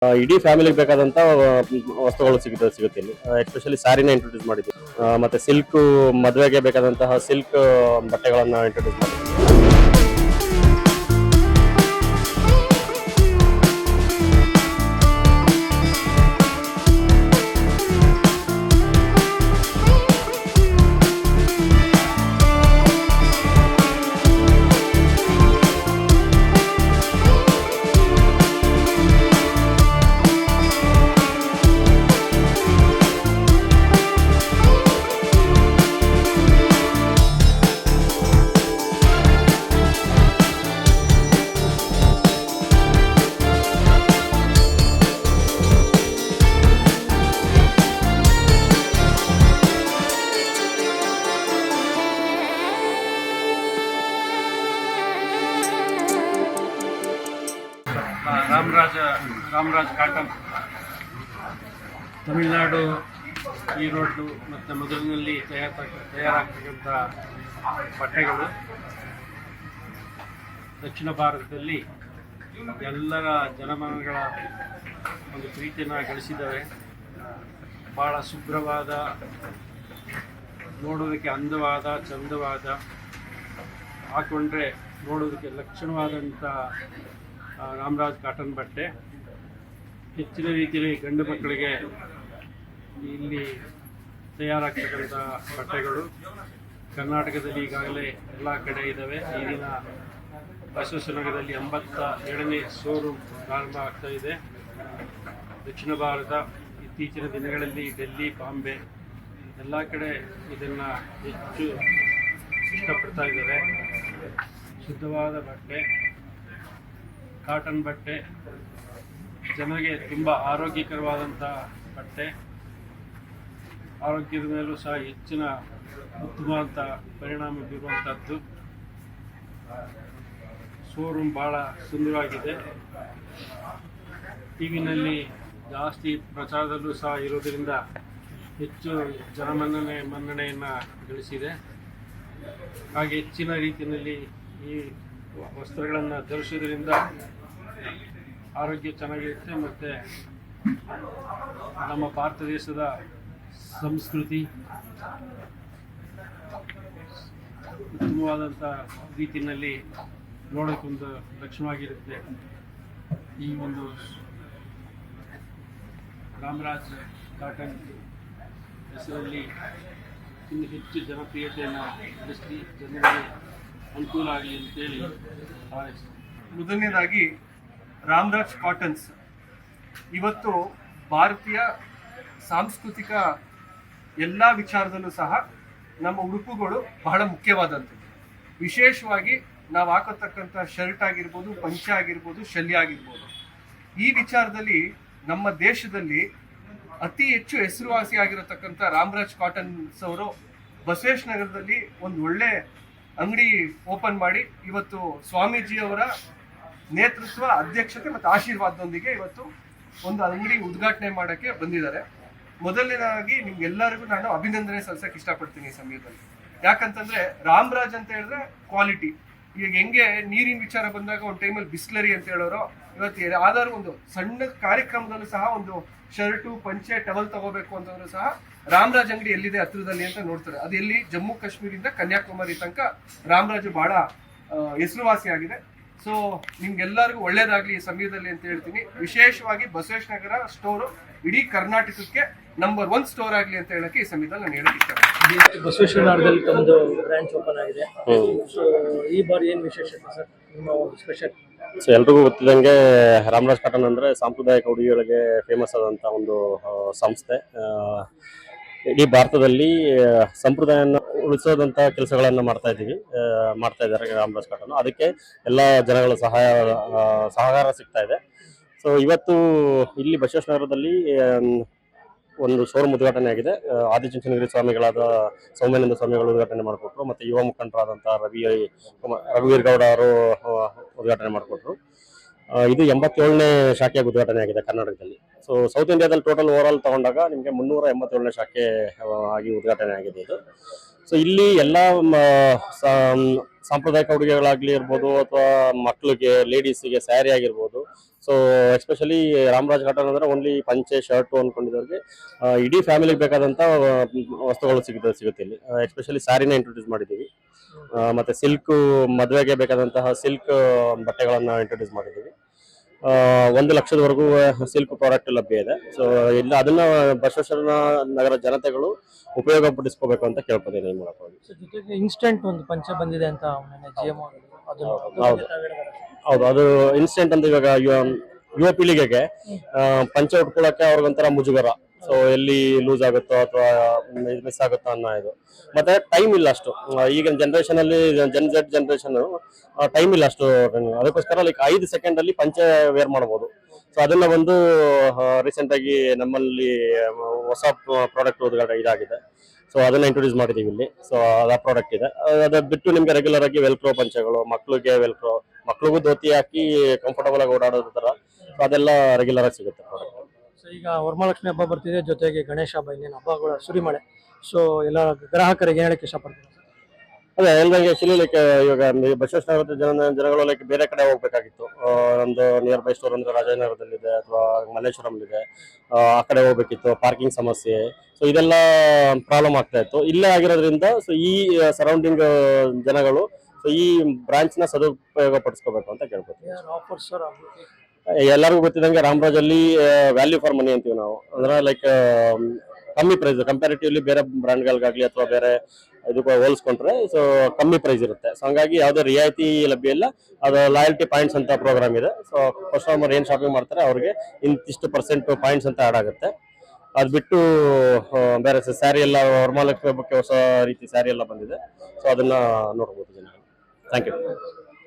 ಇಡೀ ಫ್ಯಾಮಿಲಿಗೆ ಬೇಕಾದಂತ ವಸ್ತುಗಳು ಸಿಗುತ್ತೆ ಇಲ್ಲಿ. ಎಸ್ಪೆಷಲಿ ಸ್ಯಾರಿನ ಇಂಟ್ರೊಡ್ಯೂಸ್ ಮಾಡಿದ್ವಿ. ಮತ್ತೆ ಸಿಲ್ಕ್ ಮದುವೆಗೆ ಬೇಕಾದಂತಹ ಸಿಲ್ಕ್ ಬಟ್ಟೆಗಳನ್ನ ಇಂಟ್ರೊಡ್ಯೂಸ್ ಮಾಡಿದ್ವಿ. ರಾಮರಾಜ್ ಕಾಟನ್ ತಮಿಳುನಾಡು ಈರೋಡು ಮತ್ತು ಮಧುರಿನಲ್ಲಿ ತಯಾರಾಗ್ತಕ್ಕಂಥ ಬಟ್ಟೆಗಳು ದಕ್ಷಿಣ ಭಾರತದಲ್ಲಿ ಎಲ್ಲರ ಜನಮನಗಳ ಒಂದು ಪ್ರೀತಿಯನ್ನು ಗಳಿಸಿದ್ದಾವೆ. ಭಾಳ ಶುಭ್ರವಾದ, ನೋಡೋದಕ್ಕೆ ಅಂದವಾದ, ಚಂದವಾದ, ಹಾಕೊಂಡ್ರೆ ನೋಡೋದಕ್ಕೆ ಲಕ್ಷಣವಾದಂಥ ರಾಮರಾಜ್ ಕಾಟನ್ ಬಟ್ಟೆ ಹೆಚ್ಚಿನ ರೀತಿಯಲ್ಲಿ ಗಂಡು ಮಕ್ಕಳಿಗೆ ಇಲ್ಲಿ ತಯಾರಾಗ್ತಕ್ಕಂಥ ಬಟ್ಟೆಗಳು ಕರ್ನಾಟಕದಲ್ಲಿ ಈಗಾಗಲೇ ಎಲ್ಲ ಕಡೆ ಇದ್ದಾವೆ. ಈಗಿನ ಬಸವೇಶ್ವರನಗರದಲ್ಲಿ 87ನೇ ಶೋರೂಮ್ ಪ್ರಾರಂಭ ಆಗ್ತಾ ಇದೆ. ದಕ್ಷಿಣ ಭಾರತ ಇತ್ತೀಚಿನ ದಿನಗಳಲ್ಲಿ ಡೆಲ್ಲಿ, ಬಾಂಬೆ ಎಲ್ಲ ಕಡೆ ಇದನ್ನು ಹೆಚ್ಚು ಇಷ್ಟಪಡ್ತಾ ಇದ್ದಾರೆ. ಶುದ್ಧವಾದ ಬಟ್ಟೆ, ಕಾಟನ್ ಬಟ್ಟೆ, ಜನರಿಗೆ ತುಂಬ ಆರೋಗ್ಯಕರವಾದಂಥ ಬಟ್ಟೆ, ಆರೋಗ್ಯದ ಮೇಲೂ ಸಹ ಹೆಚ್ಚಿನ ಉತ್ತಮವಾದಂಥ ಪರಿಣಾಮ ಬೀರುವಂಥದ್ದು. ಶೋರೂಮ್ ಭಾಳ ಸುಂದರವಾಗಿದೆ. ಟಿ ವಿನಲ್ಲಿ ಜಾಸ್ತಿ ಪ್ರಚಾರದಲ್ಲೂ ಸಹ ಇರೋದರಿಂದ ಹೆಚ್ಚು ಮನ್ನಣೆಯನ್ನು ಗಳಿಸಿದೆ. ಹಾಗೆ ಹೆಚ್ಚಿನ ರೀತಿಯಲ್ಲಿ ಈ ವಸ್ತ್ರಗಳನ್ನು ಧರಿಸೋದ್ರಿಂದ ಆರೋಗ್ಯ ಚೆನ್ನಾಗಿರುತ್ತೆ ಮತ್ತು ನಮ್ಮ ಭಾರತ ದೇಶದ ಸಂಸ್ಕೃತಿ ಉತ್ತಮವಾದಂಥ ರೀತಿಯಲ್ಲಿ ನೋಡೋಕ್ಕೊಂದು ಲಕ್ಷಣವಾಗಿರುತ್ತೆ. ಈ ಒಂದು ರಾಮರಾಜ್ ಕಾಟನ್ ಹೆಸರಲ್ಲಿ ಇನ್ನು ಹೆಚ್ಚು ಜನಪ್ರಿಯತೆಯನ್ನು ಗಳಿಸಿ ಜನರಿಗೆ ಅನುಕೂಲ ಆಗಲಿ ಅಂತೇಳಿ ಹಾರೈಸ್ತೀನಿ. ಮೊದಲನೇದಾಗಿ ರಾಮರಾಜ್ ಕಾಟನ್ಸ್ ಇವತ್ತು ಭಾರತೀಯ ಸಾಂಸ್ಕೃತಿಕ ಎಲ್ಲ ವಿಚಾರದಲ್ಲೂ ಸಹ ನಮ್ಮ ಉಡುಪುಗಳು ಬಹಳ ಮುಖ್ಯವಾದಂಥದ್ದು. ವಿಶೇಷವಾಗಿ ನಾವು ಹಾಕೋತಕ್ಕಂಥ ಶರ್ಟ್ ಆಗಿರ್ಬೋದು, ಪಂಚೆ ಆಗಿರ್ಬೋದು, ಶಲ್ಯ ಆಗಿರ್ಬೋದು, ಈ ವಿಚಾರದಲ್ಲಿ ನಮ್ಮ ದೇಶದಲ್ಲಿ ಅತಿ ಹೆಚ್ಚು ಹೆಸರುವಾಸಿ ಆಗಿರತಕ್ಕಂಥ ರಾಮರಾಜ್ ಕಾಟನ್ಸ್ ಅವರು ಬಸವೇಶ್ವರ ನಗರದಲ್ಲಿ ಒಂದು ಒಳ್ಳೆ ಅಂಗಡಿ ಓಪನ್ ಮಾಡಿ ಇವತ್ತು ಸ್ವಾಮೀಜಿಯವರ ನೇತೃತ್ವ, ಅಧ್ಯಕ್ಷತೆ ಮತ್ತು ಆಶೀರ್ವಾದದೊಂದಿಗೆ ಇವತ್ತು ಒಂದು ಅಂಗಡಿ ಉದ್ಘಾಟನೆ ಮಾಡೋಕ್ಕೆ ಬಂದಿದ್ದಾರೆ. ಮೊದಲನೇದಾಗಿ ನಿಮ್ಗೆಲ್ಲರಿಗೂ ನಾನು ಅಭಿನಂದನೆ ಸಲ್ಲಿಸಕ್ಕೆ ಇಷ್ಟಪಡ್ತೀನಿ ಈ ಸಮಯದಲ್ಲಿ. ಯಾಕಂತಂದ್ರೆ ರಾಮರಾಜ್ ಅಂತ ಹೇಳಿದ್ರೆ ಕ್ವಾಲಿಟಿ. ಈಗ ಹೆಂಗೆ ನೀರಿನ ವಿಚಾರ ಬಂದಾಗ ಒಂದು ಟೈಮಲ್ಲಿ ಬಿಸ್ಲರಿ ಅಂತ ಹೇಳೋರು, ಇವತ್ತು ಯಾವ್ದಾದ್ರು ಒಂದು ಸಣ್ಣ ಕಾರ್ಯಕ್ರಮದಲ್ಲೂ ಸಹ ಒಂದು ಶರ್ಟು, ಪಂಚೆ, ಟವಲ್ ತಗೋಬೇಕು ಅಂತಂದ್ರೂ ಸಹ ರಾಮರಾಜ್ ಅಂಗಡಿ ಎಲ್ಲಿದೆ ಹತ್ರದಲ್ಲಿ ಅಂತ ನೋಡ್ತಾರೆ. ಅದು ಎಲ್ಲಿ ಜಮ್ಮು ಕಾಶ್ಮೀರಿಂದ ಕನ್ಯಾಕುಮಾರಿ ತನಕ ರಾಮರಾಜು ಬಹಳ ಹೆಸರುವಾಸಿ ಆಗಿದೆ. ಸೊ ನಿಮ್ಗೆಲ್ಲರಿಗೂ ಒಳ್ಳೇದಾಗ್ಲಿ ಈ ಸಮಯದಲ್ಲಿ ಅಂತ ಹೇಳ್ತೀನಿ. ವಿಶೇಷವಾಗಿ ಬಸವೇಶ್ವರ ನಗರ ಸ್ಟೋರು ಇಡೀ ಕರ್ನಾಟಕಕ್ಕೆ ನಂಬರ್ 1 ಸ್ಟೋರ್ ಆಗಲಿ ಅಂತ ಹೇಳಕ್ಕೆ ಈ ಸಮಯದಲ್ಲಿ ನಾನು ಹೇಳಕ್ಕೆ ಇಷ್ಟಪಡ್ತೀನಿ. ಬಸವೇಶ್ವರ ನಗರದಲ್ಲಿ ತಮ್ಮದು ಬ್ರಾಂಚ್ ಓಪನ್ ಆಗಿದೆ. ಸೊ ಈ ಬಾರಿ ಏನು ವಿಶೇಷತೆ ಸರ್, ನಿಮ್ಮ ಒಂದು ಸ್ಪೆಷಲ್? ಸೊ ಎಲ್ರಿಗೂ ಗೊತ್ತಿದ್ದಂಗೆ ರಾಮರಾಜ್ ಕಾಟನ್ ಅಂದರೆ ಸಾಂಪ್ರದಾಯಿಕ ಉಡುಗೆಗಳಿಗೆ ಫೇಮಸ್ ಆದಂಥ ಒಂದು ಸಂಸ್ಥೆ. ಇಡೀ ಭಾರತದಲ್ಲಿ ಸಂಪ್ರದಾಯನ ಉಳಿಸೋದಂಥ ಕೆಲಸಗಳನ್ನು ಮಾಡ್ತಾ ಇದ್ದಾರೆ ರಾಮರಾಜ್ ಕಾಟನ್. ಅದಕ್ಕೆ ಎಲ್ಲ ಜನಗಳ ಸಹಕಾರ ಸಿಗ್ತಾ ಇದೆ. ಸೊ ಇವತ್ತು ಇಲ್ಲಿ ಬಸವೇಶ್ವರ ನಗರದಲ್ಲಿ ಒಂದು ಶೋರೂಮ್ ಉದ್ಘಾಟನೆ ಆಗಿದೆ. ಆದಿಚುಂಚನಗಿರಿ ಸ್ವಾಮಿಗಳಾದ ಸೌಮ್ಯಾನಂದ ಸ್ವಾಮಿಗಳು ಉದ್ಘಾಟನೆ ಮಾಡಿಕೊಟ್ರು. ಮತ್ತು ಯುವ ಮುಖಂಡರಾದಂಥ ರಘುವೀರ್ ಗೌಡ ಅವರು ಉದ್ಘಾಟನೆ ಮಾಡಿಕೊಟ್ರು. ಇದು 87ನೇ ಶಾಖೆ ಉದ್ಘಾಟನೆ ಆಗಿದೆ ಕರ್ನಾಟಕದಲ್ಲಿ. ಸೊ ಸೌತ್ ಇಂಡಿಯಾದಲ್ಲಿ ಟೋಟಲ್ ಓವರ್ ಆಲ್ ತಗೊಂಡಾಗ ನಿಮಗೆ 387ನೇ ಶಾಖೆ ಆಗಿ ಉದ್ಘಾಟನೆ ಆಗಿದೆ ಇದು. ಸೊ ಇಲ್ಲಿ ಎಲ್ಲ ಸಾಂಪ್ರದಾಯಿಕ ಉಡುಗೆಗಳಾಗ್ಲಿ ಇರ್ಬೋದು, ಅಥವಾ ಮಕ್ಕಳಿಗೆ ಲೇಡೀಸಿಗೆ ಸ್ಯಾರಿ ಆಗಿರ್ಬೋದು, ಸೊ ಎಸ್ಪೆಷಲಿ ರಾಮರಾಜ್ ಕಾಟನ್ ಅಂದ್ರೆ ಓನ್ಲಿ ಪಂಚೆ ಶರ್ಟು ಅನ್ಕೊಂಡಿದ್ದವ್ರಿಗೆ ಇಡೀ ಫ್ಯಾಮಿಲಿಗೆ ಬೇಕಾದಂತ ವಸ್ತುಗಳು ಸಿಗುತ್ತೆ ಇಲ್ಲಿ. ಎಸ್ಪೆಷಲಿ ಸ್ಯಾರಿನ ಇಂಟ್ರೊಡ್ಯೂಸ್ ಮಾಡಿದ್ದೀವಿ. ಮತ್ತೆ ಸಿಲ್ಕ್ ಮದುವೆಗೆ ಬೇಕಾದಂತಹ ಸಿಲ್ಕ್ ಬಟ್ಟೆಗಳನ್ನ ಇಂಟ್ರೊಡ್ಯೂಸ್ ಮಾಡಿದ್ದೀವಿ. 1 ಲಕ್ಷದವರೆಗೂ ಸಿಲ್ಕ್ ಪ್ರಾಡಕ್ಟ್ ಲಭ್ಯ ಇದೆ. ಸೊ ಇಲ್ಲ ಅದನ್ನ ಬಸವೇಶ್ವರ ನಗರ ಜನತೆಗಳು ಉಪಯೋಗ ಪಡಿಸ್ಕೋಬೇಕು ಅಂತ ಕೇಳ್ಕೊತೀನಿ ಈ ಮೂಲಕವಾಗಿ. ಜೊತೆಗೆ ಇನ್ಸ್ಟೆಂಟ್ ಒಂದು ಪಂಚ ಬಂದಿದೆ ಅಂತ GM ಹೌದು ಹೌದು, ಅದು ಇನ್ಸ್ಟೆಂಟ್ ಅಂತ ಇವಾಗ ಯುವ ಪೀಳಿಗೆಗೆ ಪಂಚೆ ಉಟ್ಕೊಳ್ಳೋಕೆ ಅವ್ರಿಗೊಂಥರ ಮುಜುಗರ. ಸೊ ಎಲ್ಲಿ ಲೂಸ್ ಆಗುತ್ತೋ ಅಥವಾ ಮಿಸ್ ಆಗುತ್ತೋ ಅನ್ನೋ ಇದು. ಮತ್ತೆ ಟೈಮ್ ಇಲ್ಲ ಅಷ್ಟು ಈಗಿನ ಜನರೇಷನ್ ಅಲ್ಲಿ, Z ಜನರೇಷನ್ ಟೈಮ್ ಇಲ್ಲ ಅಷ್ಟು. ಅದಕ್ಕೋಸ್ಕರ ಲೈಕ್ 5 ಸೆಕೆಂಡ್ ಅಲ್ಲಿ ಪಂಚೆ ವೇರ್ ಮಾಡಬಹುದು. ಸೊ ಅದನ್ನ ಒಂದು ರೀಸೆಂಟ್ ಆಗಿ ನಮ್ಮಲ್ಲಿ ಹೊಸ ಪ್ರಾಡಕ್ಟ್ ಇದಾಗಿದೆ. ಸೊ ಅದನ್ನ ಇಂಟ್ರೊಡ್ಯೂಸ್ ಮಾಡಿದೀವಿ ಇಲ್ಲಿ. ಸೊ ಅದ ಪ್ರಾಡಕ್ಟ್ ಇದೆ. ಅದ ಬಿಟ್ಟು ನಿಮ್ಗೆ ರೆಗ್ಯುಲರ್ ಆಗಿ ವೆಲ್ಕ್ರೋ ಪಂಚೆಗಳು, ಮಕ್ಳಿಗೂ ಧೋತಿ ಹಾಕಿ ಕಂಫರ್ಟಬಲ್ ಆಗಿ ಓಡಾಡೋದು ತರ, ಸೊ ಅದೆಲ್ಲ ರೆಗ್ಯುಲರ್ ಆಗಿ ಸಿಗುತ್ತೆ ಪ್ರಾಡಕ್ಟ್. ಸೊ ಈಗ ವರಮಹಾಲಕ್ಷ್ಮಿ ಹಬ್ಬ ಬರ್ತಿದೆ, ಜೊತೆಗೆ ಗಣೇಶ ಹಬ್ಬ, ಇನ್ನೇನು ಹಬ್ಬಗಳ ಸುರಿಮಳೆ. ಸೊ ಎಲ್ಲ ಗ್ರಾಹಕರಿಗೆ ಏನ್ ಹೇಳಕ್ಕೆ ಇಷ್ಟಪಡ್ತೀನಿ? ಅದೇ ಹೇಳ್ದಂಗೆ ಆಕ್ಚುಲಿ ಲೈಕ್ ಇವಾಗ ಬಸವೇಶ್ವರ ಜನಗಳು ಲೈಕ್ ಬೇರೆ ಕಡೆ ಹೋಗ್ಬೇಕಾಗಿತ್ತು. ಒಂದು ನಿಯರ್ ಬೈ ಸ್ಟೋರ್ ಅಂದ್ರೆ ರಾಜನಗರದಲ್ಲಿದೆ ಅಥವಾ ಮಲ್ಲೇಶ್ವರಂಲಿದೆ, ಆ ಕಡೆ ಹೋಗ್ಬೇಕಿತ್ತು. ಪಾರ್ಕಿಂಗ್ ಸಮಸ್ಯೆ, ಸೊ ಇದೆಲ್ಲ ಪ್ರಾಬ್ಲಮ್ ಆಗ್ತಾ ಇತ್ತು. ಇಲ್ಲೇ ಆಗಿರೋದ್ರಿಂದ ಸೊ ಈ ಸರೌಂಡಿಂಗ್ ಜನಗಳು ಸೊ ಈ ಬ್ರಾಂಚ್ ನ ಸದುಪಯೋಗ ಪಡಿಸ್ಕೋಬೇಕು ಅಂತ ಕೇಳ್ಕೊತೀವಿ. ಆಫರ್ ಸರ್, ಎಲ್ಲರಿಗೂ ಗೊತ್ತಿದ್ದಂಗೆ ರಾಮರಾಜಲ್ಲಿ ವ್ಯಾಲ್ಯೂ ಫಾರ್ ಮನಿ ಅಂತೀವಿ ನಾವು. ಅಂದ್ರೆ ಲೈಕ್ ಕಮ್ಮಿ ಪ್ರೈಸ್ ಕಂಪ್ಯಾರಿಟಿವ್ಲಿ ಬೇರೆ ಬ್ರ್ಯಾಂಡ್ಗಳಿಗಾಗ್ಲಿ ಅಥವಾ ಬೇರೆ ಇದಕ್ಕೆ ಹೋಲಿಸ್ಕೊಂಡ್ರೆ ಸೊ ಕಮ್ಮಿ ಪ್ರೈಸ್ ಇರುತ್ತೆ. ಸೊ ಹಂಗಾಗಿ ಯಾವುದೇ ರಿಯಾಯಿತಿ ಲಭ್ಯ ಇಲ್ಲ. ಅದು ಲಾಯಲ್ಟಿ ಪಾಯಿಂಟ್ಸ್ ಅಂತ ಪ್ರೋಗ್ರಾಮ್ ಇದೆ. ಸೊ ಕಸ್ಟಮರ್ ಏನ್ ಶಾಪಿಂಗ್ ಮಾಡ್ತಾರೆ ಅವ್ರಿಗೆ ಇಂತಿಷ್ಟು % ಪಾಯಿಂಟ್ಸ್ ಅಂತ ಆಡ್ ಆಗುತ್ತೆ. ಅದು ಬಿಟ್ಟು ಬೇರೆ ಸ್ಯಾರಿ ಎಲ್ಲ ವರಮಹಾಲಕ್ಷ್ಮಿ ಹಬ್ಬಕ್ಕೆ ಹೊಸ ರೀತಿ ಸ್ಯಾರಿ ಎಲ್ಲ ಬಂದಿದೆ. ಸೊ ಅದನ್ನ ನೋಡ್ಬೋದು ಜನ. Thank you.